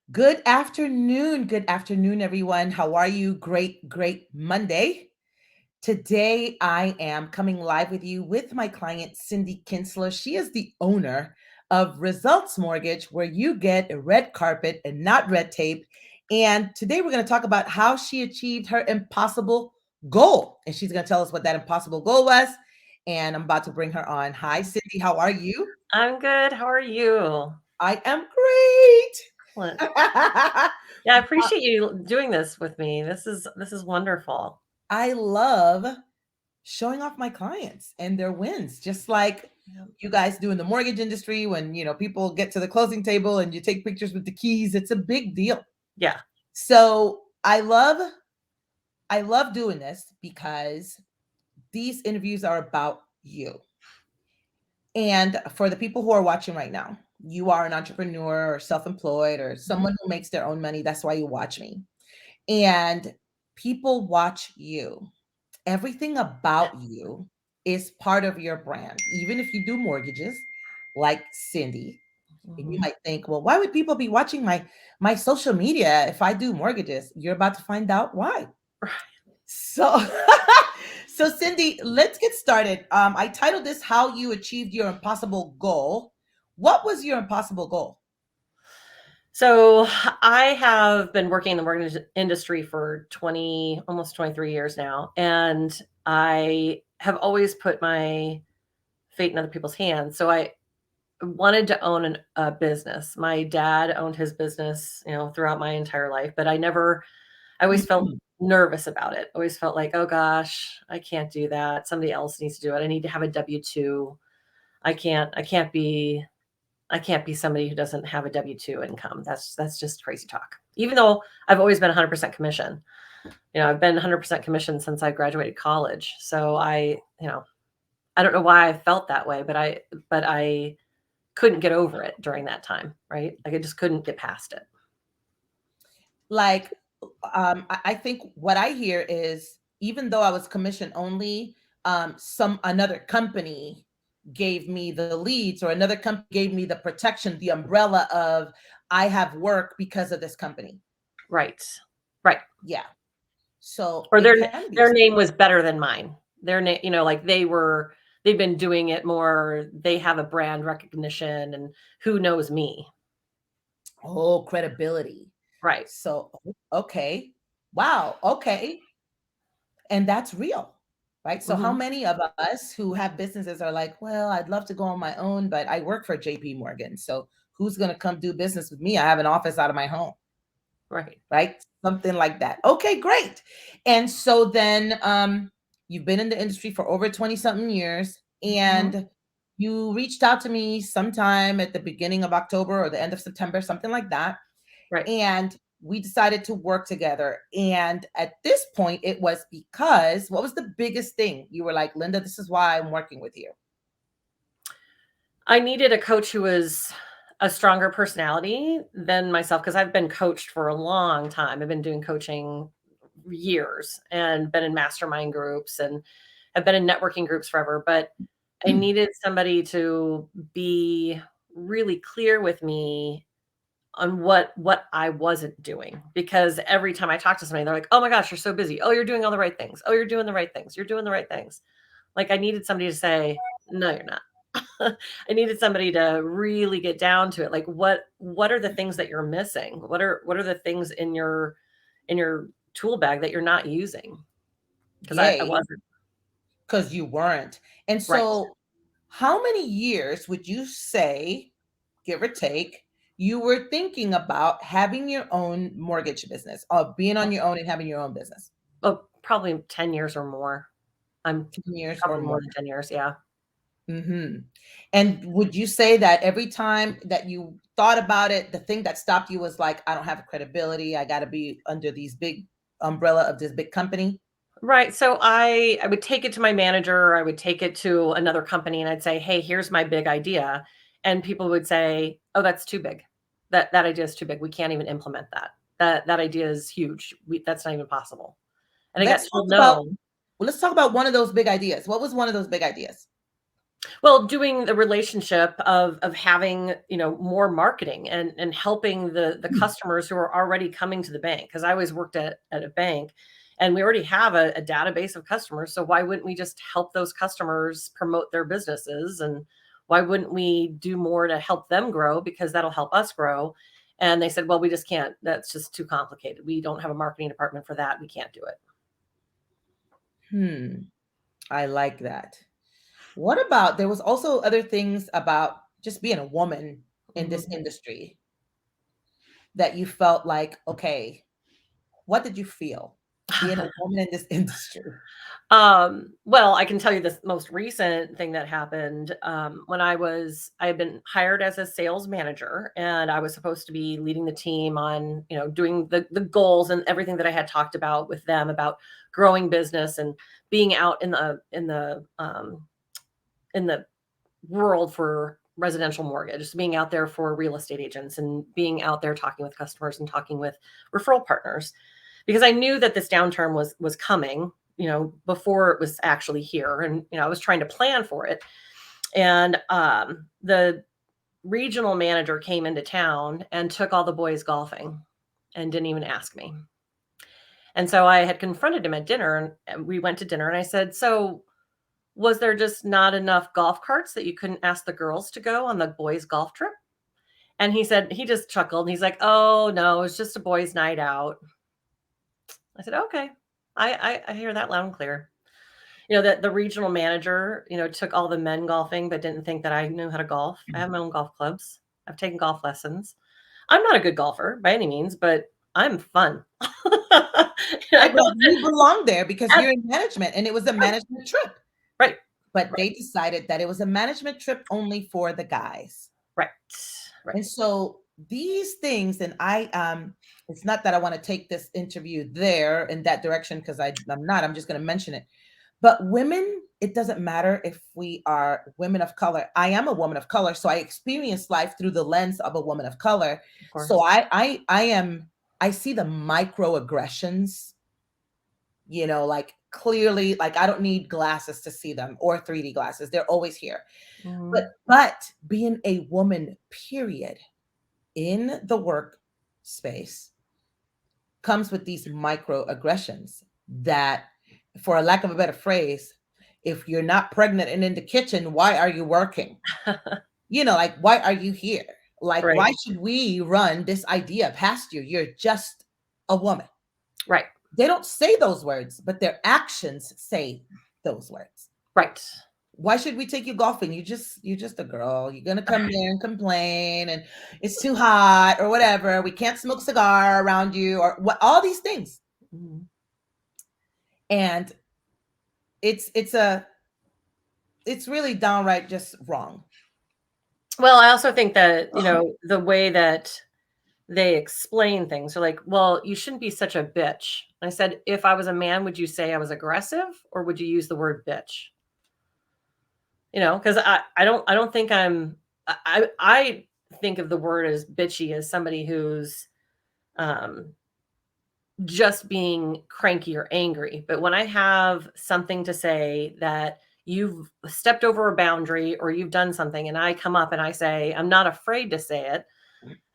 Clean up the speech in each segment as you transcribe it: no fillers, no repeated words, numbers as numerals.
Good afternoon. Good afternoon, everyone. How are you? Great Monday. Today, I am coming live with you with my client, Cindy Kinsler. She is the owner of Results Mortgage, where you get a red carpet and not red tape. And today, we're going to talk about how she achieved her impossible goal. And she's going to tell us what that impossible goal was. And I'm about to bring her on. Hi, Cindy. How are you? I'm good. How are you? I am great. Excellent. Yeah, I appreciate you doing this with me. This is wonderful. I love showing off my clients and their wins, just like Yeah. you guys do in the mortgage industry when people get to the closing table and you take pictures with the keys. It's a big deal. Yeah. So I love doing this because these interviews are about you. And for the people who are watching right now, you are an entrepreneur or self-employed or Mhm. someone who makes their own money. That's why you watch me. And people watch you. Everything about you is part of your brand. Even if you do mortgages like Cindy, and you Mhm. might think, well, why would people be watching my social media if I do mortgages? You're about to find out why. So so Cindy, let's get started. I titled this How You Achieved Your Impossible Goal. What was your impossible goal? So I have been working in the mortgage industry for 20, almost 23 years now. And I have always put my fate in other people's hands. So I wanted to own a business. My dad owned his business, throughout my entire life, but I always felt Mhm. nervous about it. Always felt like, oh gosh, I can't do that. Somebody else needs to do it. I need to have a W-2. I can't be somebody who doesn't have a W-2 income. That's just crazy talk. Even though I've always been 100% commission. I've been 100% commission since I graduated college. So I don't know why I felt that way, but I couldn't get over it during that time, right? Like I just couldn't get past it. Like, I think what I hear is even though I was commission only, some another company gave me the leads or another company gave me the protection, the umbrella of I have work because of this company. Right. Right. Yeah. So Or it their can be. their name was better than mine. Their name, like they've been doing it more. They have a brand recognition, and who knows me, Oh, credibility. right? So, okay. Wow. Okay. And that's real, right? So, how Hmm. many of us who have businesses are like, well, I'd love to go on my own, but I work for JP Morgan. So, who's going to come do business with me? I have an office out of my home, Right. right? Something like that. Okay, great. And so then you've been in the industry for over 20 something years, Hmm. and you reached out to me sometime at the beginning of October or the end of September, something like that, Right. and we decided to work together. And at this point, it was because what was the biggest thing? You were like, Linda, this is why I'm working with you. I needed a coach who was a stronger personality than myself because I've been coached for a long time. I've been doing coaching years and been in mastermind groups and have been in networking groups forever. But I needed somebody to be really clear with me on what I wasn't doing, because every time I talk to somebody, they're like, "Oh my gosh, you're so busy. Oh, you're doing all the right things. Oh, you're doing the right things. You're doing the right things." Like I needed somebody to say, "No, you're not." I needed somebody to really get down to it. Like what are the things that you're missing? What are the things in your tool bag that you're not using? Because I Yay, wasn't. because you weren't. And Right. so, how many years would you say, give or take, you were thinking about having your own mortgage business, of being on your own and having your own business? Oh, probably 10 years or more. I'm 10 years or probably more. more than 10 years. Yeah. And would you say that every time that you thought about it, the thing that stopped you was like, I don't have credibility. I got to be under these big umbrella of this big company. Right. So I would take it to my manager, I would take it to another company and I'd say, "Hey, here's my big idea." And people would say, "Oh, that's too big. That idea is too big. We can't even implement that. That idea is huge. That's not even possible." And I got Let's talk told about no. let's talk about one of those big ideas. What was one of those big ideas? Well, doing the relationship of having, more marketing and helping the Mm. customers who are already coming to the bank. Because I always worked at a bank, and we already have a database of customers, so why wouldn't we just help those customers promote their businesses, and why wouldn't we do more to help them grow because that'll help us grow? And they said, "Well, we just can't. That's just too complicated. We don't have a marketing department for that. We can't do it." Hmm. I like that. What about there was also other things about just being a woman in this Mhm. industry that you felt like, okay, what did you feel being a woman in this industry? Well, I can tell you this most recent thing that happened. When I had been hired as a sales manager, and I was supposed to be leading the team on, doing the goals and everything that I had talked about with them about growing business and being out in the world for residential mortgage, just being out there for real estate agents and being out there talking with customers and talking with referral partners, because I knew that this downturn was coming, before it was actually here, and I was trying to plan for it. And the regional manager came into town and took all the boys golfing and didn't even ask me. And so I had confronted him at dinner, and we went to dinner, and I said, "So was there just not enough golf carts that you couldn't ask the girls to go on the boys' golf trip?" And he just chuckled, and he's like, "Oh, no, it's just a boys' night out." I said, "Okay. I hear that loud and clear." That the regional manager, took all the men golfing, but didn't think that I knew how to golf. I have my own golf clubs. I've taken golf lessons. I'm not a good golfer by any means, but I'm fun. I But know you belong there because that. you're in management and it was a Right, management trip. right, But right, they decided that it was a management trip only for the guys. right, right. And so these things, and it's not that I want to take this interview there in that direction because I'm not, I'm just going to mention it. But women, it doesn't matter if we are women of color. I am a woman of color, so I experience life through the lens of a woman of color. Of So course. I see the microaggressions, like clearly, like I don't need glasses to see them or 3D glasses. They're always here. But Mhm. but being a woman, period, in the workspace comes with these microaggressions that, for a lack of a better phrase, if you're not pregnant and in the kitchen, why are you working? Like, why are you here? Like, Right, why should we run this idea past you? You're just a woman. right, They don't say those words, but their actions say those words. right. Why should we take you golfing? You're just a girl. You're gonna come there and complain, and it's too hot or whatever. We can't smoke cigar around you, or what? All these things, Mhm. and it's it's really downright just wrong. Well, I also think that, the way that they explain things are like, "Well, you shouldn't be such a bitch." I said, "If I was a man, would you say I was aggressive, or would you use the word bitch?" Because I don't think I think of the word as bitchy as somebody who's, um, just being cranky or angry. But when I have something to say that you've stepped over a boundary or you've done something, and I come up and I say, I'm not afraid to say it.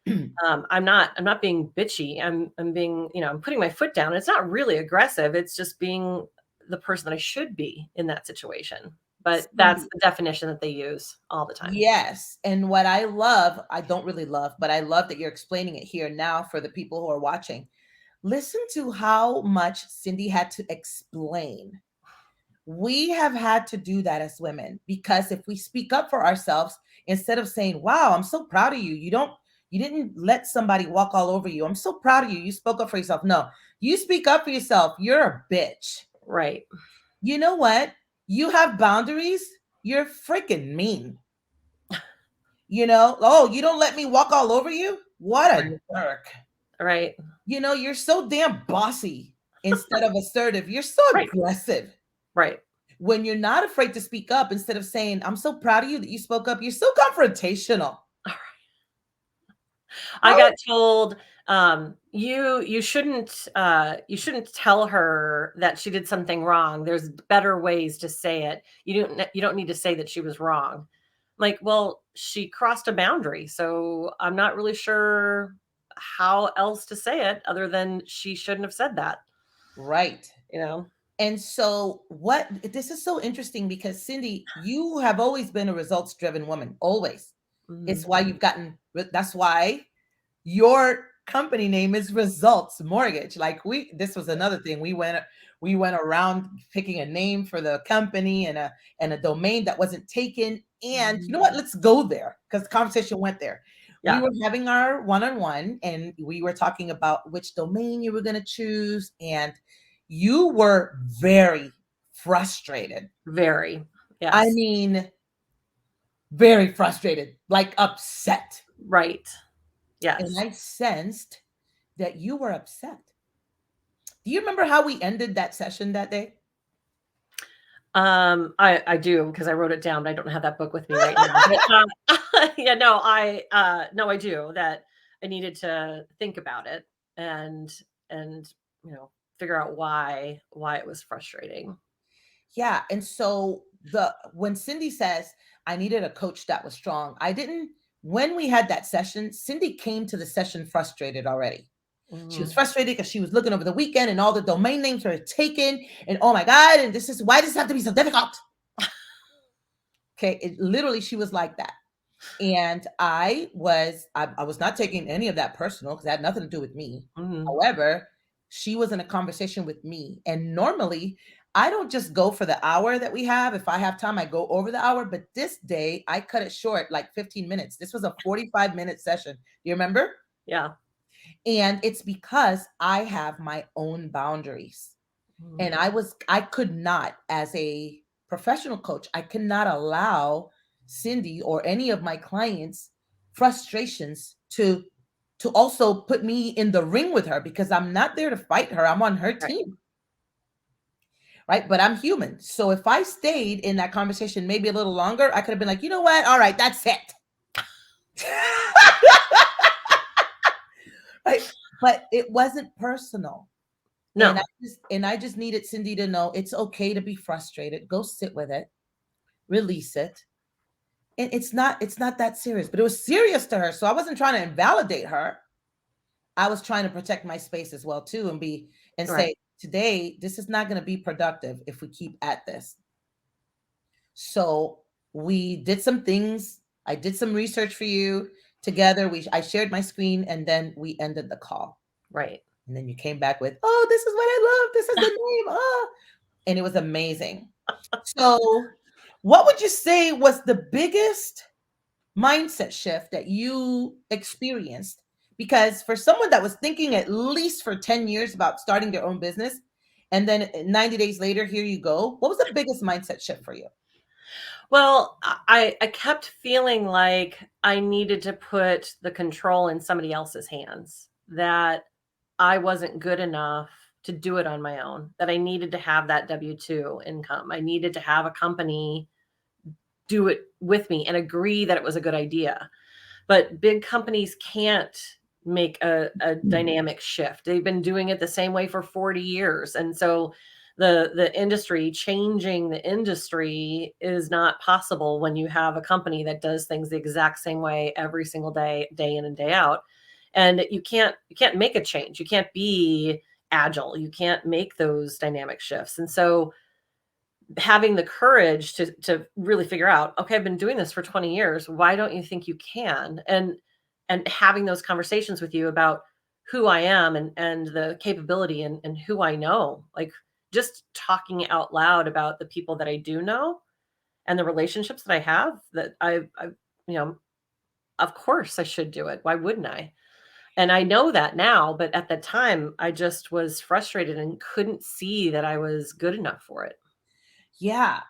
I'm not being bitchy. I'm being, I'm putting my foot down. It's not really aggressive. It's just being the person that I should be in that situation. But that's See, the definition that they use all the time. yes, and what I love, I don't really love, but I love that you're explaining it here now for the people who are watching. Listen to how much Cindy had to explain. We have had to do that as women because if we speak up for ourselves, instead of saying, "Wow, I'm so proud of you. You didn't let somebody walk all over you. I'm so proud of you. You spoke up for yourself." No, you speak up for yourself. You're a bitch. Right. You know what? You have boundaries. You're freaking mean. Oh, you don't let me walk all over you? What a Right. jerk. Right. You're so damn bossy instead of assertive. You're so Right. aggressive. Right. When you're not afraid to speak up, instead of saying, "I'm so proud of you that you spoke up," you're so confrontational. I How? got told, you shouldn't tell her that she did something wrong. There's better ways to say it. You don't need to say that she was wrong. Like, well, she crossed a boundary, so I'm not really sure how else to say it other than she shouldn't have said that, Right. you know? And so what this is so interesting because Cindy, you have always been a results driven woman, always. It's Mhm. why you've gotten that's why your company name is Results Mortgage. Like this was another thing. We went around picking a name for the company and a domain that wasn't taken. And you Mhm. know what? Let's go there because the conversation went there. We Yeah, were having our one-on-one and we were talking about which domain you were going to choose. And you were very frustrated. very. I Yes. mean, very frustrated, like upset. Right. And Yes. I sensed that you were upset. Do you remember how we ended that session that day? I do because I wrote it down, but I don't have that book with me right now. But, yeah, no, I do that I needed to think about it and and, you know, figure out why it was frustrating. Yeah, and so the when Cindy says, "I needed a coach that was strong," I didn't when we had that session, Cindy came to the session frustrated already. She was Mhm. frustrated because she was looking over the weekend and all the domain names were taken, and oh my god, and this is why does this have to be so difficult? Okay, it literally she was like that. And I was not taking any of that personal because it had nothing to do with me. Mhm. However, she was in a conversation with me. And normally I don't just go for the hour that we have. If I have time, I go over the hour. But this day I cut it short, like 15 minutes. This was a 45-minute session. You remember? Yeah. And it's because I have my own boundaries. And Mhm. I could not, as a professional coach, I cannot allow Cindy or any of my clients frustrations to also put me in the ring with her because I'm not there to fight her. I'm on her Right. team, right? But I'm human. So if I stayed in that conversation maybe a little longer, I could have been like, you know what? All right, that's it. Right? But it wasn't personal. No. And I just needed Cindy to know it's okay to be frustrated. Go sit with it, release it. And it's not that serious, but it was serious to her. So I wasn't trying to invalidate her. I was trying to protect my space as well too and Right. say, today this is not going to be productive if we keep at this. So we did some things. I did some research for you together. I shared my screen and then we ended the call. Right. And then you came back with, "Oh, this is what I love. This is the name." Oh, and it was amazing. So, what would you say was the biggest mindset shift that you experienced? Because for someone that was thinking at least for 10 years about starting their own business, and then 90 days later, here you go. What was the biggest mindset shift for you? Well, I kept feeling like I needed to put the control in somebody else's hands, that I wasn't good enough to do it on my own, that I needed to have that W-2 income. I needed to have a company do it with me and agree that it was a good idea. But big companies can't make a dynamic shift. They've been doing it the same way for 40 years. And so the industry changing the industry is not possible when you have a company that does things the exact same way every single day, day in and day out. And you can't make a change. You can't be agile. You can't make those dynamic shifts. And so having the courage to really figure out, okay, I've been doing this for 20 years. Why don't you think you can? And having those conversations with you about who I am and the capability and who I know. Like just talking out loud about the people that I do know and the relationships that I have that I you know, of course I should do it. Why wouldn't I? And I know that now, but at the time I just was frustrated and couldn't see that I was good enough for it. Yeah,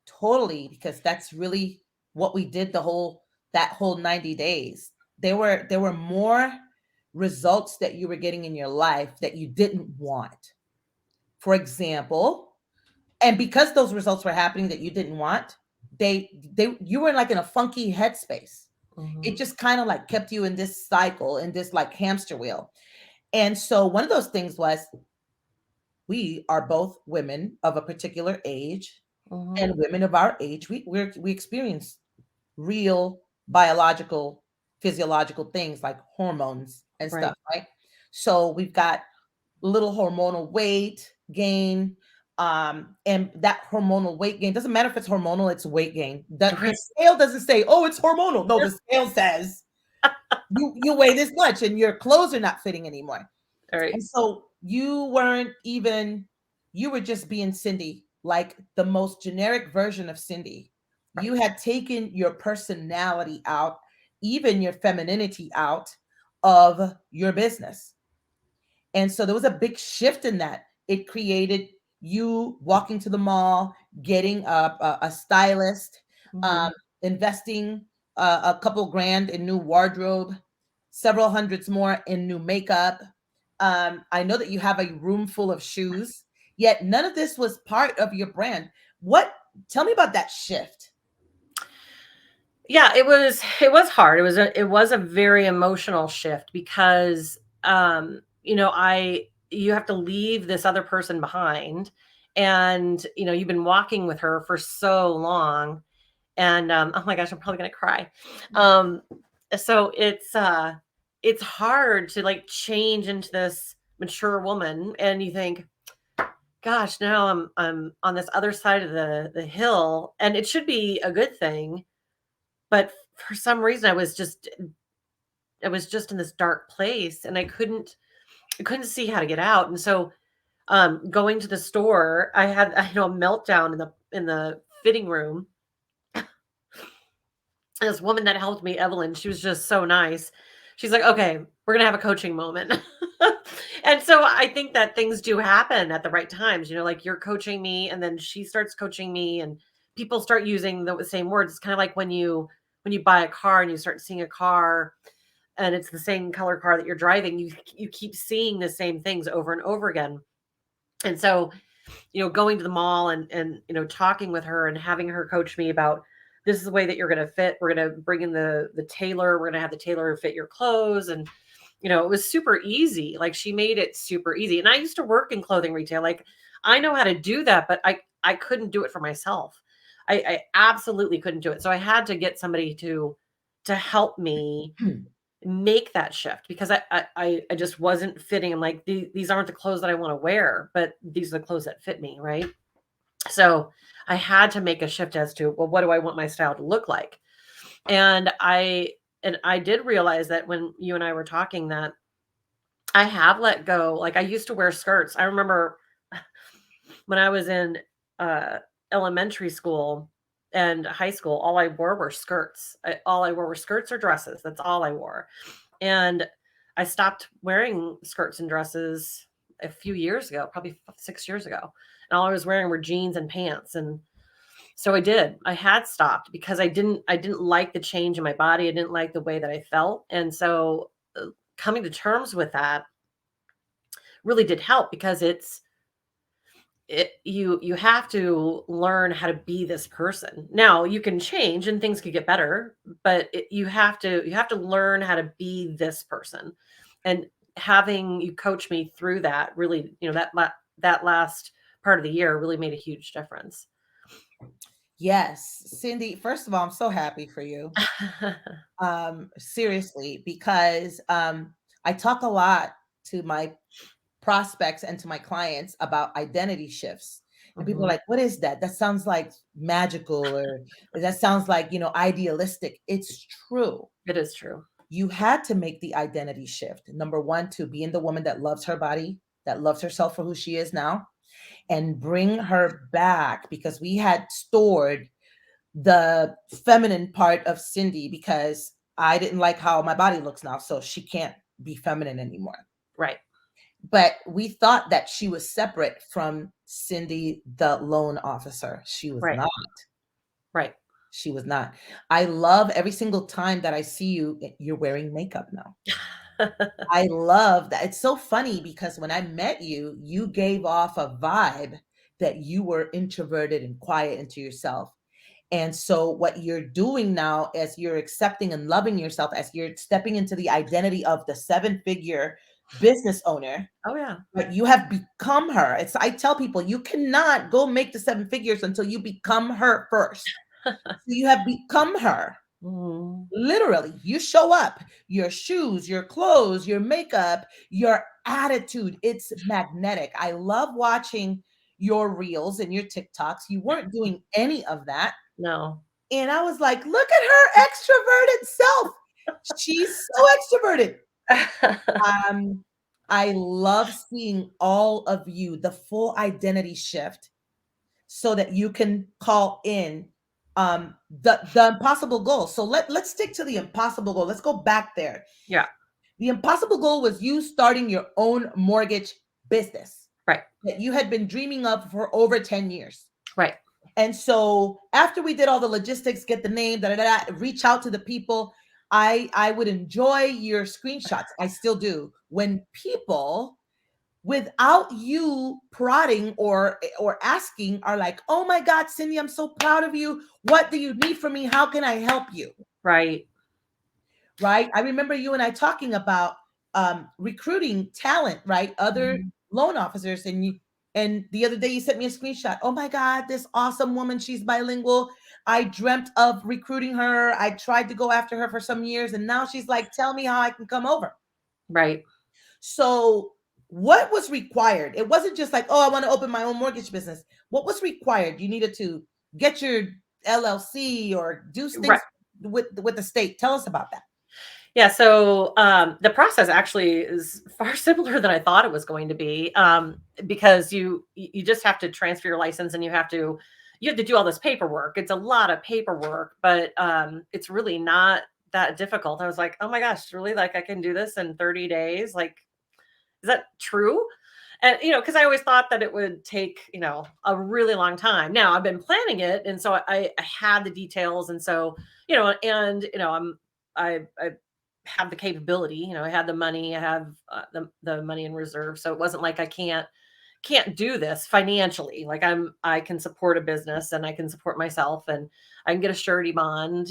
totally, because that's really what we did that whole 90 days. There were more results that you were getting in your life that you didn't want. For example, and because those results were happening that you didn't want, they you were like in a funky headspace. It Mhm. just kind of like kept you in this cycle, in this like hamster wheel. And so one of those things was we are both women of a particular age, Mhm. and women of our age, we experience real biological, physiological things like hormones and Right. stuff, right? So we've got little hormonal weight gain. And that hormonal weight gain doesn't matter if it's hormonal, it's weight gain. The Right. scale doesn't say, oh, it's hormonal. No, the scale says you weigh this much and your clothes are not fitting anymore. All right. And so you weren't even, you were just being Cindy, like the most generic version of Cindy. You Right. had taken your personality out, even your femininity out of your business. And so there was a big shift in that. It created you walking to the mall, getting a stylist, Mhm. um, investing a couple grand in new wardrobe, several hundreds more in new makeup. I know that you have a room full of shoes, yet none of this was part of your brand. What? Tell me about that shift. Yeah, it was hard. It was a very emotional shift because I you have to leave this other person behind, and you've been walking with her for so long, and oh my gosh, I'm probably gonna cry. Um so it's hard to like change into this mature woman, and you think, gosh, now I'm on this other side of the hill, and it should be a good thing, but for some reason I was just in this dark place, and I couldn't see how to get out. And so going to the store, I had a meltdown in the fitting room. And this woman that helped me, Evelyn, she was just so nice. She's like, "Okay, we're gonna have a coaching moment." And so I think that things do happen at the right times. Like you're coaching me, and then she starts coaching me, and people start using the same words. It's kind of like when you buy a car and you start seeing a car, and it's the same color car that you're driving. You keep seeing the same things over and over again. And so going to the mall, and talking with her and having her coach me about, this is the way that you're going to fit. We're going to bring in the tailor. We're going to have the tailor fit your clothes. And it was super easy. Like, she made it super easy. And I used to work in clothing retail. Like, I know how to do that, but I couldn't do it for myself. I absolutely couldn't do it. So I had to get somebody to help me make that shift, because I just wasn't fitting. I'm like, these aren't the clothes that I want to wear, but these are the clothes that fit me, right? So I had to make a shift as to, well, what do I want my style to look like? And I did realize that when you and I were talking, that I have let go. Like, I used to wear skirts. I remember when I was in uh, elementary school and high school, all I wore were skirts. All I wore were skirts or dresses. That's all I wore. And I stopped wearing skirts and dresses a few years ago, probably 6 years ago. And all I was wearing were jeans and pants. And so I did. I had stopped because I didn't like the change in my body. I didn't like the way that I felt. And so coming to terms with that really did help, because you have to learn how to be this person. Now you can change and things could get better, but you have to learn how to be this person. And having you coach me through that, really, that last part of the year really made a huge difference. Yes, Cindy, first of all, I'm so happy for you. Seriously, because I talk a lot to my prospects and to my clients about identity shifts. And people are Mhm. like, what is that? That sounds like magical, or that sounds like, idealistic. It's true. It is true. You had to make the identity shift. Number one, to being the woman that loves her body, that loves herself for who she is now, and bring her back, because we had stored the feminine part of Cindy because I didn't like how my body looks now. So she can't be feminine anymore. Right. But we thought that she was separate from Cindy, the loan officer. She was Right. not. Right. She was not. I love every single time that I see you, you're wearing makeup now. I love that. It's so funny because when I met you, you gave off a vibe that you were introverted and quiet into yourself. And so what you're doing now is you're accepting and loving yourself as you're stepping into the identity of the seven-figure business owner. Oh yeah. But you have become her. It's I tell people you cannot go make the seven figures until you become her first. So you have become her. Mhm. Literally, you show up, your shoes, your clothes, your makeup, your attitude, it's magnetic. I love watching your reels and your TikToks. You weren't doing any of that. No. And I was like, look at her extroverted self. She's so extroverted. Um, I love seeing all of you, the full identity shift, so that you can call in the impossible goal. So let's stick to the impossible goal. Let's go back there. Yeah. The impossible goal was you starting your own mortgage business Right. that you had been dreaming of for over 10 years. Right. And so after we did all the logistics, get the name, reach out to the people, I would enjoy your screenshots. I still do. When people without you prodding or asking are like, "Oh my God, Cindy, I'm so proud of you. What do you need from me? How can I help you?" Right. Right? I remember you and I talking about recruiting talent, right? Other Mhm. loan officers, and the other day you sent me a screenshot. Oh my God, this awesome woman, she's bilingual. I dreamt of recruiting her. I tried to go after her for some years, and now she's like, "Tell me how I can come over." Right. So, what was required? It wasn't just like, "Oh, I want to open my own mortgage business." What was required? You needed to get your LLC or do things Right. with the state. Tell us about that. Yeah, so the process actually is far simpler than I thought it was going to be, because you just have to transfer your license and you have to do all this paperwork. It's a lot of paperwork, but it's really not that difficult. I was like, oh my gosh, really? Like I can do this in 30 days? Like, is that true? And because I always thought that it would take a really long time. Now I've been planning it, and so I had the details, and so I have the capability. I had the money. I have the money in reserve, so it wasn't like I can't do this financially. Like I can support a business and I can support myself, and I can get a surety bond,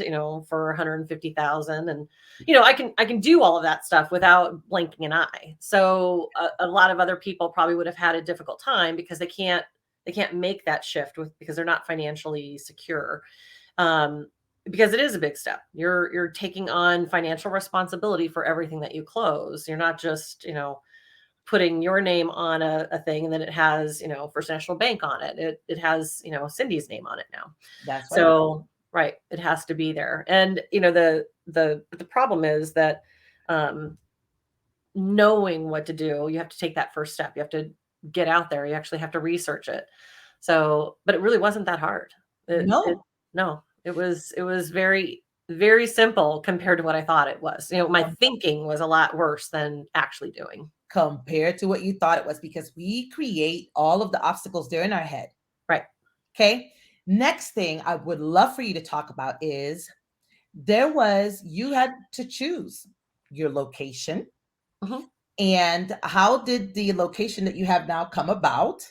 for 150,000, and I can do all of that stuff without blinking an eye. So a lot of other people probably would have had a difficult time because they can't make that shift because they're not financially secure. Um, because it is a big step. You're taking on financial responsibility for everything that you close. You're not just, putting your name on a thing and then it has, First National Bank on it. It has, Cindy's name on it now. That's right. So, right, it has to be there. And, the problem is that um knowing what to do, you have to take that first step. You have to get out there. You actually have to research it. So, but it really wasn't that hard. It No, no, it was very very simple compared to what I thought it was. My thinking was a lot worse than actually doing. compared to what you thought it was, because we create all of the obstacles there in our head. Right. Okay. Next thing I would love for you to talk about is you had to choose your location. Mhm. And how did the location that you have now come about?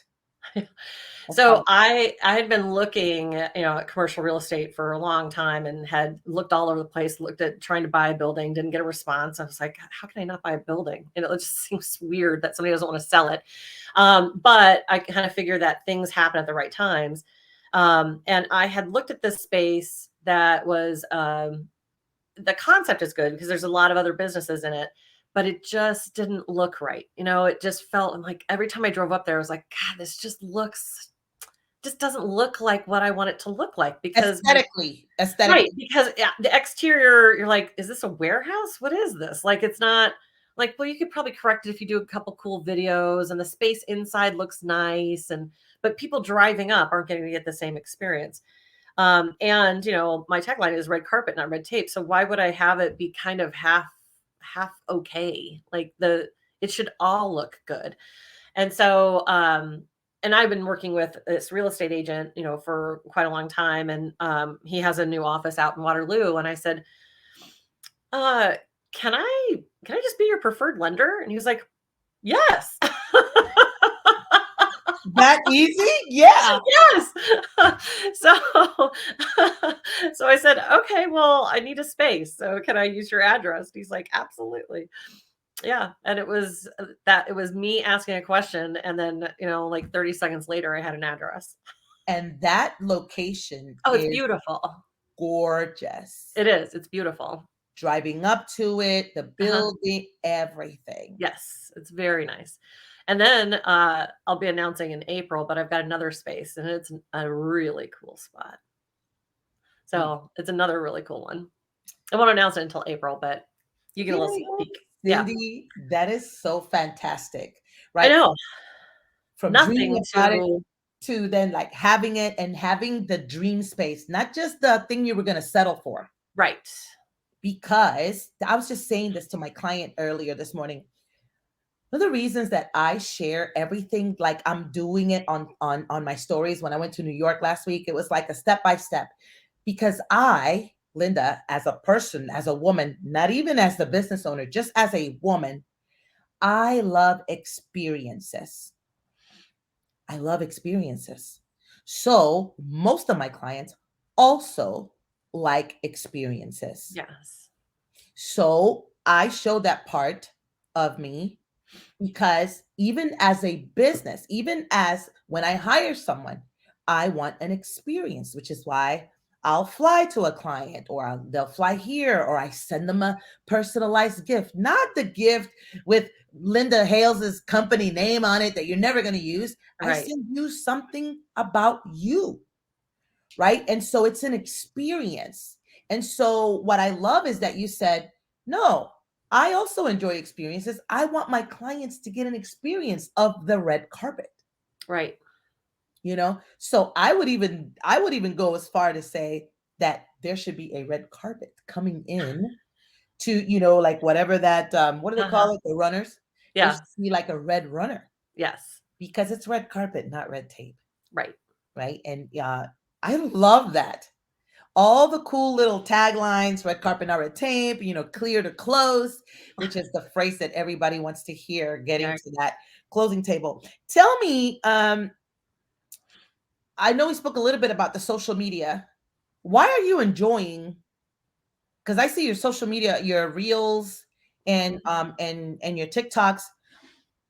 So I had been looking, at commercial real estate for a long time and had looked all over the place, looked at trying to buy a building, didn't get a response. I was like, how can I not buy a building? And it just seems weird that somebody doesn't want to sell it. But I kind of figure that things happen at the right times. And I had looked at this space that was the concept is good because there's a lot of other businesses in it, but it just didn't look right. It just felt like every time I drove up there, I was like, God, this just doesn't look like what I want it to look like because right, Aesthetically. because yeah, the exterior, you're like, is this a warehouse? What is this? Like, it's not like, well, you could probably correct it if you do a couple cool videos and the space inside looks nice. But people driving up aren't going to get the same experience. And my tagline is red carpet, not red tape. So why would I have it be kind of half okay? Like it should all look good. And so and I've been working with this real estate agent, for quite a long time. And he has a new office out in Waterloo. And I said, uh, can I just be your preferred lender? And he was like, yes. That easy? Yeah. Yes. So so I said, "Okay, well, I need a space. So can I use your address?" And he's like, "Absolutely." Yeah, and it was me asking a question and then, like 30 seconds later I had an address. And that location Oh, it's is beautiful. gorgeous. It is. It's beautiful. Driving up to it, the Uh-huh. building, everything. Yes, it's very nice. And then I'll be announcing in April, but I've got another space and it's a really cool spot. Mm. So, it's another really cool one. I won't announce it until April, but you get a You little know sneak what, peek. Yeah. Cindy? That is so fantastic, I right? know. From dreaming Nothing about it to to then, like, having it and having the dream space, not just the thing you were gonna settle for. right. Because I was just saying this to my client earlier this morning. One of the reasons that I share everything like I'm doing it on my stories when I went to New York last week, it was like a step by step because I, Linda, as a person, as a woman, not even as the business owner, just as a woman, I love experiences. I love experiences. So, most of my clients also like experiences. Yes. So, I show that part of me because even as a business, even as when I hire someone, I want an experience, which is why I'll fly to a client or they'll fly here or I send them a personalized gift, not the gift with Linda Hales's company name on it that you're never going to use. I Right. send you something about you, right? And so it's an experience. And so what I love is that you said, no, I also enjoy experiences. I want my clients to get an experience of the red carpet, Right. you know? So I would even go as far to say that there should be a red carpet coming in to, like whatever that what do they Uh-huh. call it? The runners. There Yeah. should be like a red runner Yes. because it's red carpet, not red tape, Right. right? And I love that. All the cool little taglines, red carpet, not red tape, clear to close, which is the phrase that everybody wants to hear getting Yeah. to that closing table. Tell me, I know we spoke a little bit about the social media. Why are you enjoying? Because I see your social media, your reels and Mhm. your TikToks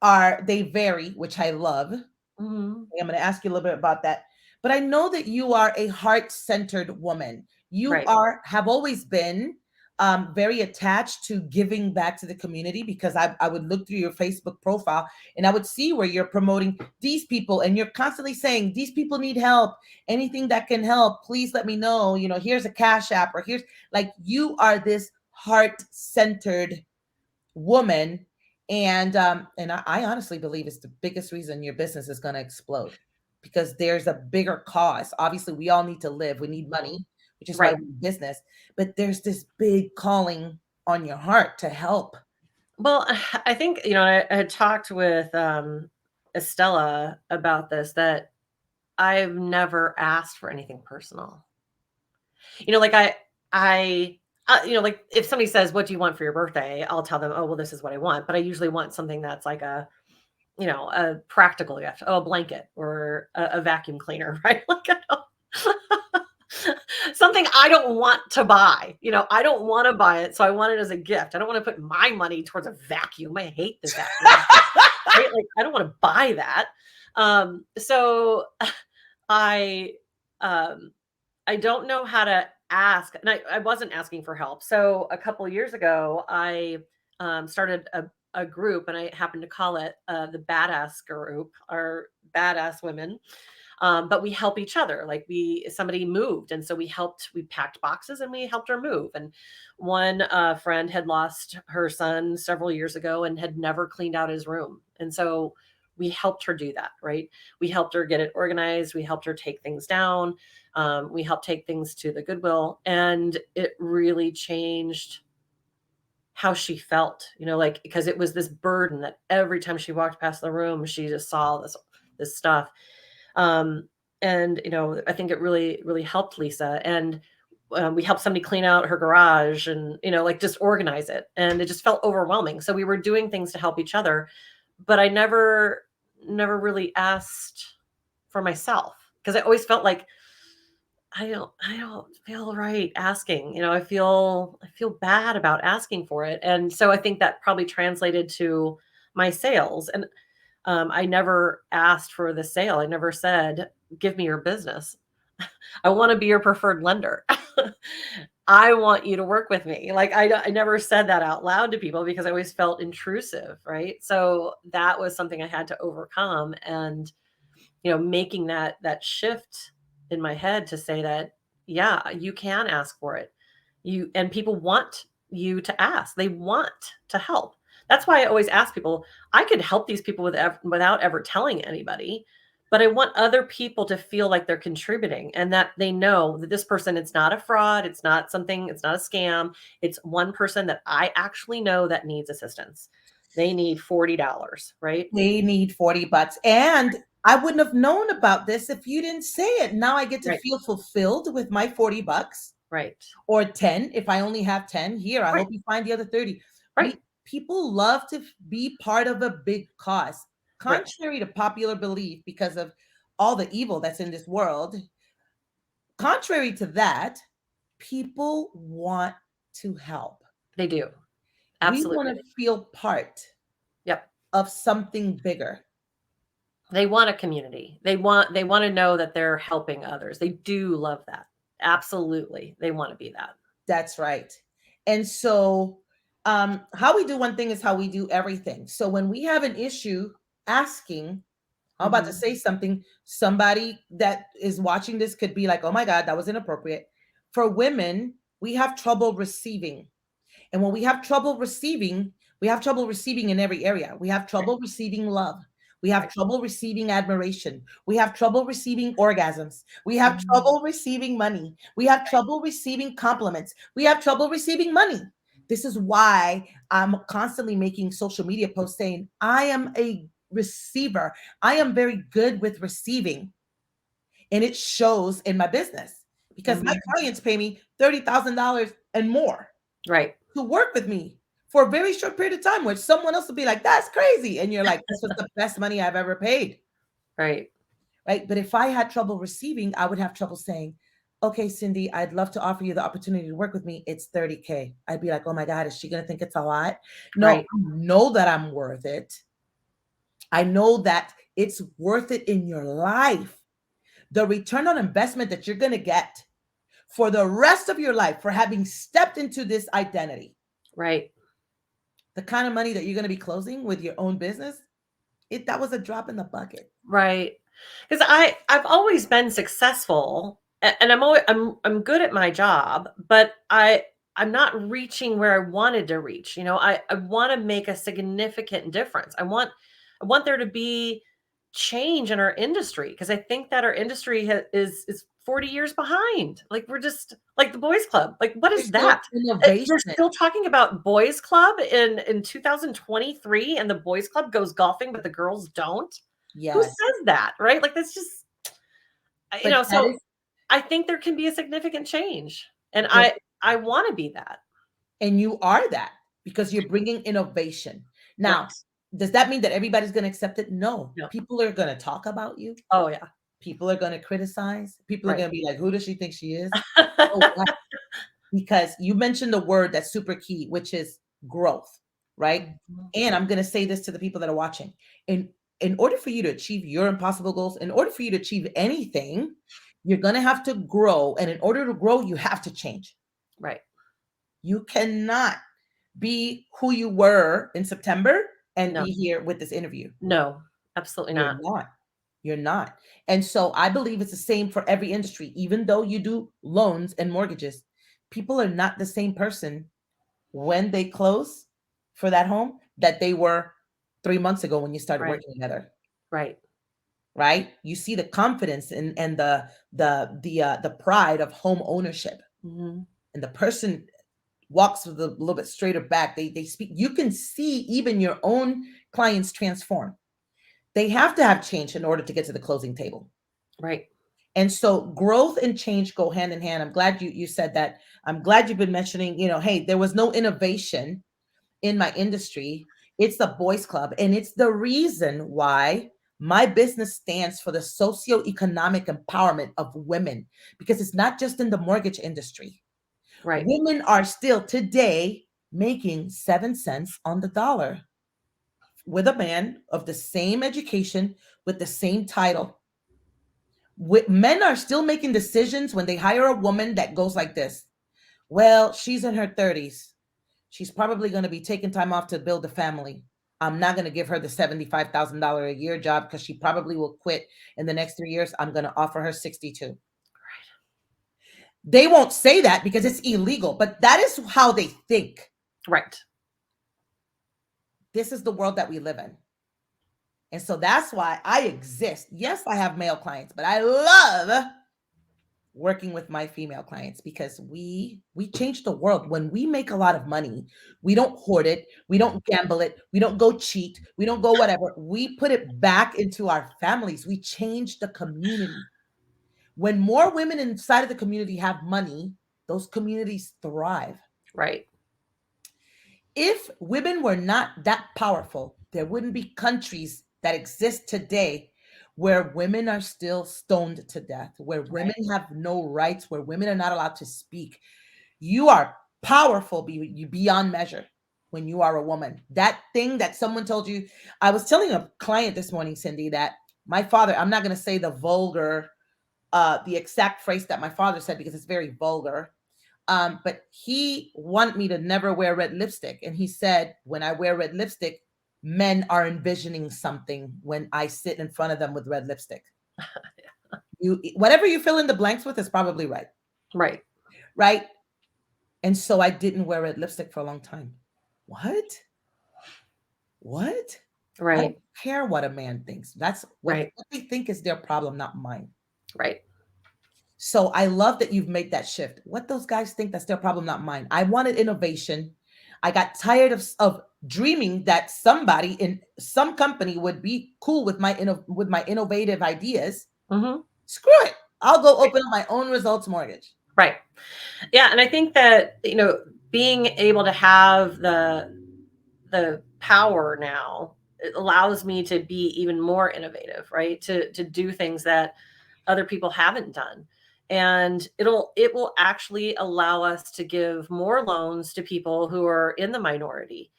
are they vary, which I love. Mhm. I'm going to ask you a little bit about that. But I know that you are a heart-centered woman. You Right. have always been very attached to giving back to the community because I would look through your Facebook profile and I would see where you're promoting these people and you're constantly saying these people need help. Anything that can help, please let me know. Here's a cash app or here's like you are this heart-centered woman and I honestly believe it's the biggest reason your business is going to explode because there's a bigger cause. Obviously we all need to live, we need Mhm. money, which is why Right. we do business, but there's this big calling on your heart to help. Well, I think, I had talked with Estella about this that I've never asked for anything personal. Like like if somebody says, "What do you want for your birthday?" I'll tell them, "Oh, well, this is what I want." But I usually want something that's like a practical gift. Oh, a blanket or a vacuum cleaner, right? Like something I don't want to buy. I don't want to buy it, so I want it as a gift. I don't want to put my money towards a vacuum. I hate the vacuum, right? Like I don't want to buy that. So I um I don't know how to ask, and I wasn't asking for help. So a couple of years ago, I started a group, and I happened to call it the Badass Group or Badass Women. But we help each other. Like somebody moved, and so we packed boxes and we helped her move. And one friend had lost her son several years ago and had never cleaned out his room, and so we helped her do that. Right, we helped her get it organized. We helped her take things down. We helped take things to the Goodwill, and it really changed how she felt. Like because it was this burden that every time she walked past the room, she just saw this stuff. um, and I think it really, really helped Lisa. And we helped somebody clean out her garage and like just organize it. And it just felt overwhelming. So we were doing things to help each other, but I never. never really asked for myself because I always felt like I don't feel right asking. I feel bad about asking for it. And so I think that probably translated to my sales. And I never asked for the sale. I never said, "Give me your business." I want to be your preferred lender. I want you to work with me. Like I never said that out loud to people because I always felt intrusive, right? So that was something I had to overcome, and making that shift in my head to say that, yeah, you can ask for it. And people want you to ask. They want to help. That's why I always ask people. I could help these people without ever telling anybody, but I want other people to feel like they're contributing and that they know that this person, it's not a fraud, it's not something, it's not a scam. It's one person that I actually know that needs assistance. They need $40, right? They need 40 bucks. And I wouldn't have known about this if you didn't say it. Now I get to Right. feel fulfilled with my 40 bucks Right. or 10 if I only have 10 here. I Right. hope you find the other 30. Right. People love to be part of a big cause. Right. Contrary to popular belief, because of all the evil that's in this world, contrary to that, people want to help. They do. We want Absolutely. to feel part Yep. of something bigger. They want a community. They want to know that they're helping others. They do love that. Absolutely. They want to be that. That's right. And so, how we do one thing is how we do everything. So when we have an issue asking, I'm about to Mhm. say something, somebody that is watching this could be like, oh my God, that was inappropriate. For women, we have trouble receiving. And when we have trouble receiving, we have trouble receiving in every area. We have Right. trouble receiving love. We have Right. trouble receiving admiration. We have trouble receiving orgasms. We have Mhm. trouble receiving money. We have trouble receiving compliments. We have trouble receiving money. This is why I'm constantly making social media posts saying, I am a receiver. I am very good with receiving. And it shows in my business because my Mhm. clients pay me $30,000 and more Right. to work with me for a very short period of time, where someone else will be like, that's crazy. And you're like, this was the best money I've ever paid. Right. Right. But if I had trouble receiving, I would have trouble saying, okay, Cindy, I'd love to offer you the opportunity to work with me. It's 30K. I'd be like, oh my God, is she going to think it's a lot? No, Right. I know that I'm worth it. I know that it's worth it in your life. The return on investment that you're going to get for the rest of your life for having stepped into this identity, Right. the kind of money that you're going to be closing with your own business, that was a drop in the bucket. Right. Because I've always been successful, and I'm good at my job, but I'm not reaching where I wanted to reach. I want to make a significant difference. I want there to be change in our industry because I think that our industry is 40 years behind. Like we're just like the boys club. Like what is There's no that? They're innovation. still talking about boys club in 2023, and the boys club goes golfing, but the girls don't. Who Yes, says that, right? Like that's just but that so is, I think there can be a significant change. And but I want to be that. and you are that because you're bringing innovation. Now, Right. does that mean that everybody's going to accept it? No. No. People are going to talk about you. Oh yeah. People are going to criticize. People are Right. going to be like, who does she think she is? Oh, wow. Because you mentioned the word that's super key, which is growth, right? Mhm. And I'm going to say this to the people that are watching. In order for you to achieve your impossible goals, in order for you to achieve anything, you're going to have to grow. And in order to grow, you have to change. Right. You cannot be who you were in September and No. be here with this interview. No. Absolutely You're not. not. You're not. And so I believe it's the same for every industry. Even though you do loans and mortgages, people are not the same person when they close for that home that they were 3 months ago when you started Right. working together. Right. Right? You see the confidence and the pride of home ownership, Mhm. and the person walks with a little bit straighter back. They speak. You can see even your own clients transform. They have to have change in order to get to the closing table. Right. And so growth and change go hand in hand. I'm glad you said that. I'm glad you've been mentioning, hey, there was no innovation in my industry. It's the boys club, and it's the reason why My business stands for the socioeconomic empowerment of women because it's not just in the mortgage industry. Right. Women are still today making 7 cents on the dollar with a man of the same education, with the same title. Men are still making decisions when they hire a woman that goes like this. Well, she's in her 30s. She's probably going to be taking time off to build a family. I'm not going to give her the $75,000 a year job because she probably will quit in the next 3 years. I'm going to offer her 62. They won't say that because it's illegal, but that is how they think. Right. This is the world that we live in. And so that's why I exist. Yes, I have male clients, but I love working with my female clients because we change the world. When we make a lot of money, we don't hoard it, we don't gamble it, we don't go cheat, we don't go whatever. We put it back into our families. We change the community. When more women inside of the community have money, those communities thrive. Right. If women were not that powerful, there wouldn't be countries that exist today where women are still stoned to death, where women have no rights, where women are not allowed to speak. You are powerful beyond measure when you are a woman. That thing that someone told you, I was telling a client this morning, Cindy, that my father, I'm not going to say the exact phrase that my father said because it's very vulgar. But he wanted me to never wear red lipstick. And he said, when I wear red lipstick, men are envisioning something when I sit in front of them with red lipstick. Whatever you fill in the blanks with is probably right. Right. Right. And so I didn't wear red lipstick for a long time. What? I Right. don't care what a man thinks. That's Right. what they think is their problem, not mine. Right. So I love that you've made that shift. What those guys think, that's their problem, not mine. I wanted innovation. I got tired of dreaming that somebody in some company would be cool with my innovative ideas. Mhm. Screw it. I'll go open up my own results mortgage. Right. Yeah, and I think that, being able to have the power now, it allows me to be even more innovative, right? To do things that other people haven't done. And it will actually allow us to give more loans to people who are in the minority,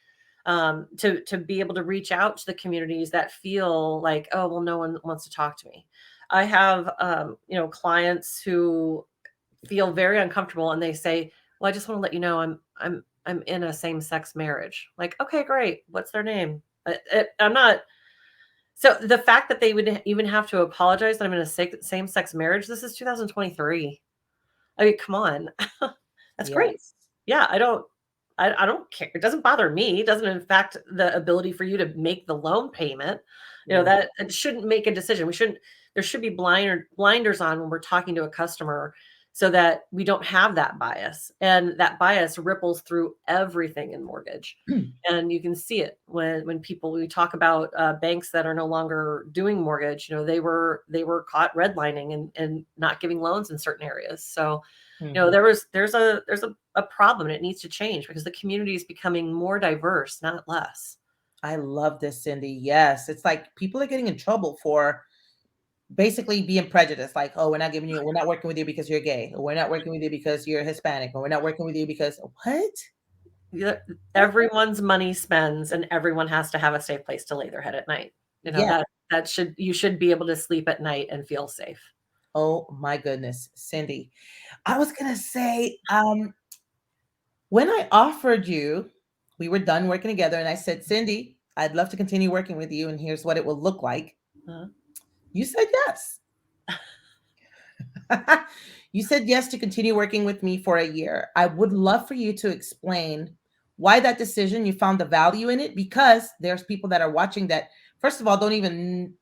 to be able to reach out to the communities that feel like, oh, well, no one wants to talk to me. I have, clients who feel very uncomfortable and they say, well, I just want to let you know I'm in a same-sex marriage. Like, okay, great. What's their name? I'm not. So the fact that they would even have to apologize that I'm in a same-sex marriage, this is 2023. I mean, come on. That's great. Yes. Yeah, I don't care. It doesn't bother me. It doesn't affect the ability for you to make the loan payment. Yeah. That it shouldn't make a decision. There should be blinders on when we're talking to a customer so that we don't have that bias. And that bias ripples through everything in mortgage. And you can see it when we talk about banks that are no longer doing mortgage. They were caught redlining and not giving loans in certain areas. So Mhm. there's a problem and it needs to change because the community is becoming more diverse, not less. I love this, Cindy. Yes. It's like people are getting in trouble for basically being prejudiced. Like, oh, we're not working with you because you're gay, or we're not working with you because you're Hispanic, or we're not working with you because what? Yeah, everyone's money spends and everyone has to have a safe place to lay their head at night. Yeah. You should be able to sleep at night and feel safe. Oh my goodness, Cindy. I was gonna say, when I offered you, we were done working together, and I said, Cindy, I'd love to continue working with you, and here's what it will look like. Uh, You said yes. You said yes to continue working with me for a year. I would love for you to explain why that decision, you found the value in it, because there's people that are watching that, first of all, don't even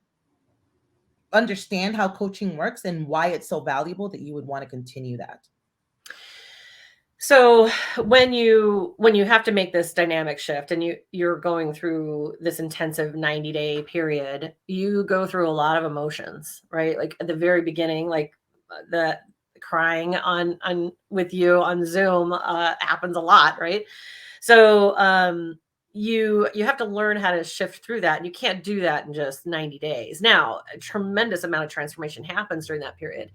understand how coaching works and why it's so valuable that you would want to continue that. So when you have to make this dynamic shift and you're going through this intensive 90-day period, you go through a lot of emotions, right? Like at the very beginning, like the crying on with you on Zoom happens a lot, right? So you have to learn how to shift through that, and you can't do that in just 90 days. Now, a tremendous amount of transformation happens during that period,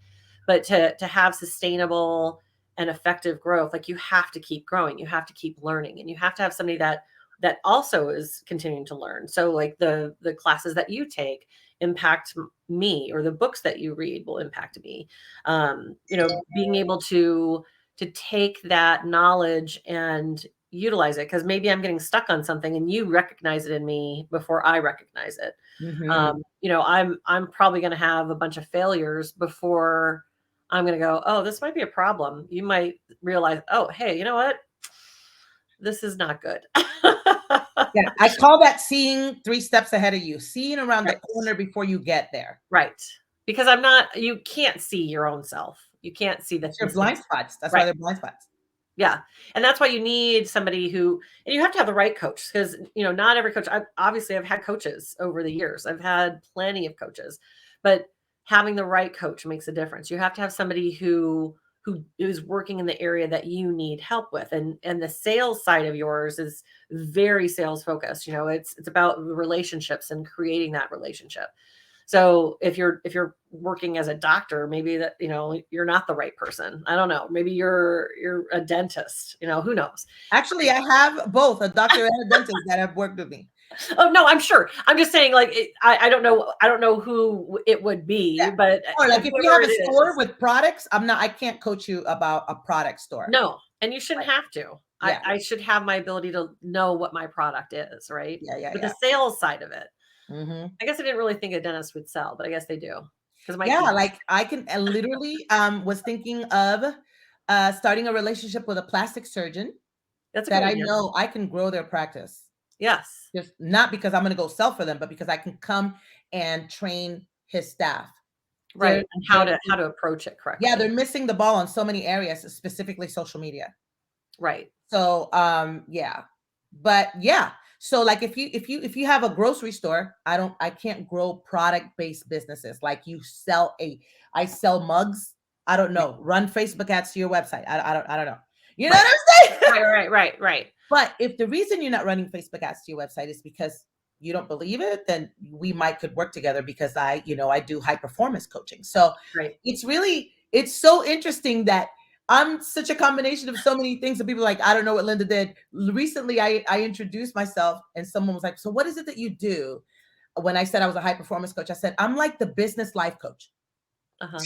but to have sustainable and effective growth, like, you have to keep growing, you have to keep learning, and you have to have somebody that also is continuing to learn. So, like, the classes that you take impact me, or the books that you read will impact me. Being able to take that knowledge and utilize it, because maybe I'm getting stuck on something and you recognize it in me before I recognize it. Mhm. I'm probably going to have a bunch of failures before I'm going to go, oh, this might be a problem. You might realize, oh, hey, you know what? This is not good. Yeah, I call that seeing 3 steps ahead of you, seeing around the Right. corner before you get there. Right. Because you can't see your own self. You can't see the It's your blind mistakes. spots. That's why Right. they're blind spots. Yeah. And that's why you need somebody and you have to have the right coach, because, not every coach, I've had coaches over the years. I've had plenty of coaches, but having the right coach makes a difference. You have to have somebody who is working in the area that you need help with. And the sales side of yours is very sales focused. It's about relationships and creating that relationship. So if you're working as a doctor, maybe that, you're not the right person. I don't know. Maybe you're a dentist, who knows? Actually, I have both a doctor and a dentist that have worked with me. Oh no, I'm sure. I'm just saying, like, I don't know. I don't know who it would be, Yeah. but Or like if you whoever have it a store is, with products, I can't coach you about a product store. no. And you shouldn't Right. have to. I, Yeah. I should have my ability to know what my product is, right? Yeah, yeah, But the yeah. sales side of it, Mhm. I guess I didn't really think a dentist would sell, but I guess they do, because it might Yeah, be. like I can literally was thinking of starting a relationship with a plastic surgeon That's a that good I idea. know I can grow their practice. Yes. Just not because I'm going to go sell for them, but because I can come and train his staff. They're Right. And how they're to approach it yeah, they're correctly. missing the ball on so many areas, specifically social media. Right. So, yeah. But yeah. So like if you have a grocery store, I can't grow product-based businesses. Like I sell mugs. I don't know. Run Facebook ads to your website. I don't know. You know Right. what I'm saying? Right. But if the reason you're not running Facebook ads to your website is because you don't believe it, then we might could work together because I do high performance coaching. So Right. it's so interesting that I'm such a combination of so many things that people are like, I don't know what Linda did. Recently I introduced myself and someone was like, so what is it that you do? When I said I was a high performance coach, I said, I'm like the business life coach. Uh-huh.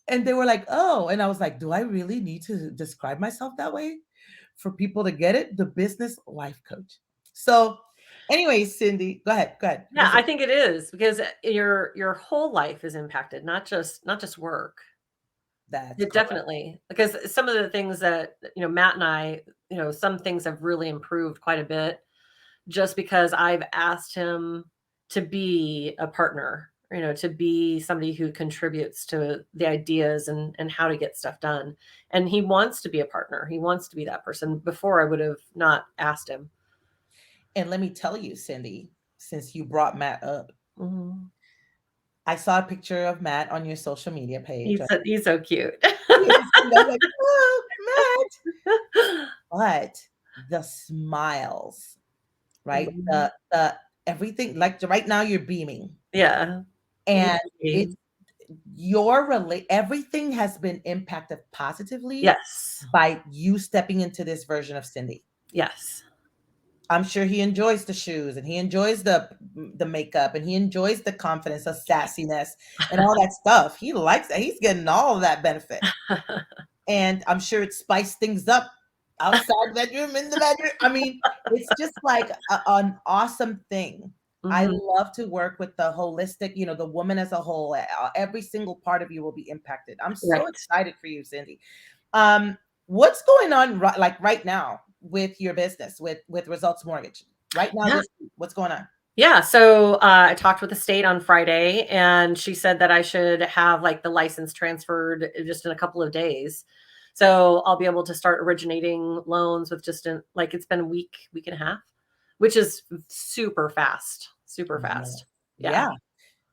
And they were like, oh, and I was like, do I really need to describe myself that way for people to get it? The business life coach. So, anyways, Cindy, go ahead. Go ahead. Yeah, What's I up? think it is, because your whole life is impacted, not just work. That's It correct. definitely, because some of the things that, Matt and I, some things have really improved quite a bit, just because I've asked him to be a partner, to be somebody who contributes to the ideas and how to get stuff done. And he wants to be a partner. He wants to be that person. Before, I would have not asked him. And let me tell you, Cindy, since you brought Matt up, Mhm. I saw a picture of Matt on your social media page. He's so cute. Yes, and I'm like, oh, Matt. But the smiles, right? Mhm. The everything, like right now you're beaming. Yeah. He And he it's everything has been impacted positively Yes. by you stepping into this version of Cindy. Yes. I'm sure he enjoys the shoes and he enjoys the makeup and he enjoys the confidence, the sassiness, and all that stuff. He likes it. He's getting all of that benefit. And I'm sure it spiced things up outside the bedroom, in the bedroom. I mean, it's just like an awesome thing. I Mhm. love to work with the holistic, the woman as a whole. Every single part of you will be impacted. I'm so Right. excited for you, Cindy. Um, what's going on like right now with your business with Results Mortgage? Right now, Yeah. this week, what's going on? Yeah, so, I talked with the state on Friday, and she said that I should have, like, the license transferred just in a couple of days. So, I'll be able to start originating loans with just in, like, it's been a week and a half, which is super fast, super Yeah. fast. Yeah. Yeah,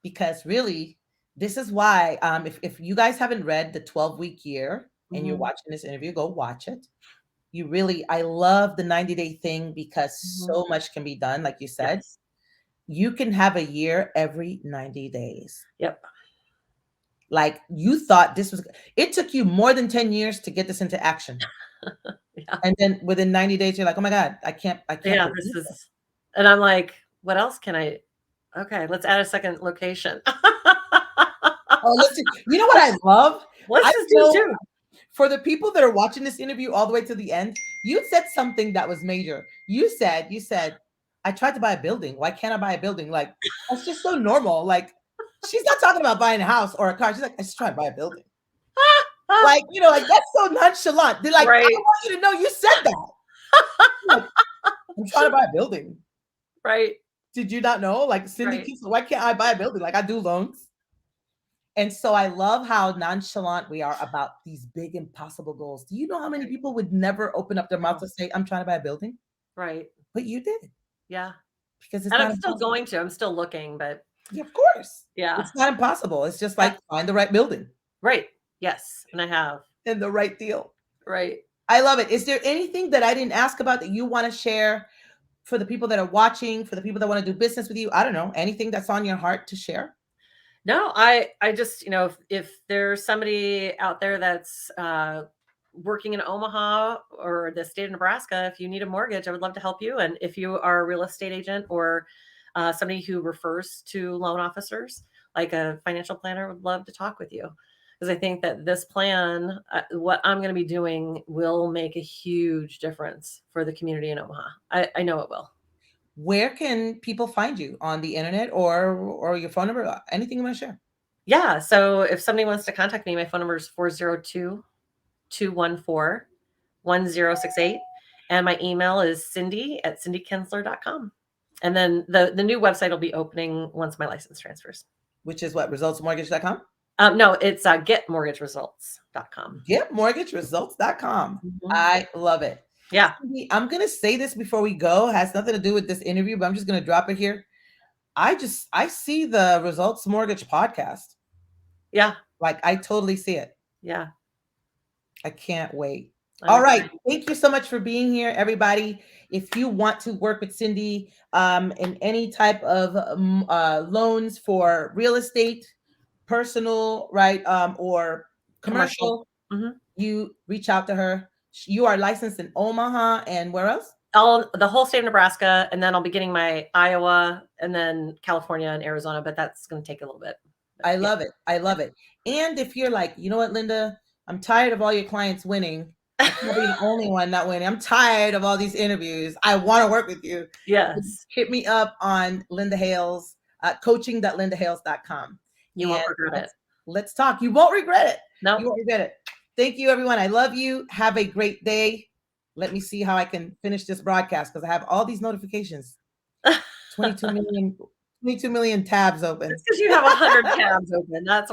because really, this is why if you guys haven't read the 12-week year and you're Mhm. watching this interview, go watch it. You really, I love the 90-day thing because Mhm. so much can be done, like you said. Yes. You can have a year every 90 days. Yep. Like you thought this was, it took you more than 10 years to get this into action. Yeah. And then within 90 days, you're like, oh my God, I can't Yeah, believe this this. is and I'm like, "What else can I okay, let's add a second location." Oh, listen, you know what I love? Let's I just do know 2. for the people that are watching this interview all the way to the end, you said something that was major. You said, I tried to buy a building. Why can't I buy a building? Like, that's just so normal. Like, she's not talking about buying a house or a car. She's like, I just tried to buy a building. Like, like that's so nonchalant. They're like, I Right, want you to know you said that. Like, I'm trying to buy a building. right, Did you not know? Like, Cindy right, keeps, why can't I buy a building? Like, I do loans. And so I love how nonchalant we are about these big impossible goals. Do you know how many right. people would never open up their mouth Oh, to say, I'm trying to buy a building? right. But you did Yeah, because it's and not I'm still impossible. going to, I'm still looking, but Yeah, of course. yeah. It's not impossible. It's just Yep, like find the right building right. Yes, and I have. and the right deal. Right. I love it. Is there anything that I didn't ask about that you want to share for the people that are watching, for the people that want to do business with you? I don't know, anything that's on your heart to share? No, I just, if there's somebody out there that's, working in Omaha or the state of Nebraska, if you need a mortgage, I would love to help you, and if you are a real estate agent or, somebody who refers to loan officers, like a financial planner, would love to talk with you because I think that this plan, what I'm gonna be doing will make a huge difference for the community in Omaha. I know it will. Where can people find you on the internet or your phone number? Anything you want to share? Yeah, so if somebody wants to contact me, my phone number is 402-214-1068. And my email is cindy@cindykinsler.com. And then the new website will be opening once my license transfers. Which is what? Resultsmortgage.com? No, it's getmortgageresults.com. Getmortgageresults.com. Mhm. I love it. Yeah, Cindy, I'm going to say this before we go. It has nothing to do with this interview, but I'm just going to drop it here. I see the Results Mortgage podcast. yeah, Like I totally see it. yeah. I can't wait. I'm All right. excited. Thank you so much for being here, everybody. If you want to work with Cindy in any type of loans for real estate, personal, right, or Commercial. commercial, Mhm. you reach out to her. You are licensed in Omaha and where else? The whole state of Nebraska, and then I'll be getting my Iowa and then California and Arizona, but that's going to take a little bit. But I yeah, love it. I yeah. love it. And if you're like, you know what, Linda, I'm tired of all your clients winning. I can't be the only one not winning. I'm tired of all these interviews. I want to work with you. Yes, Hit me up on Linda Hales, coaching.lindahales.com. you And won't regret it. let's talk. You won't regret it. No. You won't regret it. Thank you, everyone. I love you. Have a great day. Let me see how I can finish this broadcast because I have all these notifications. 22 million, 22 million tabs open. It's because you have 100 tabs open. That's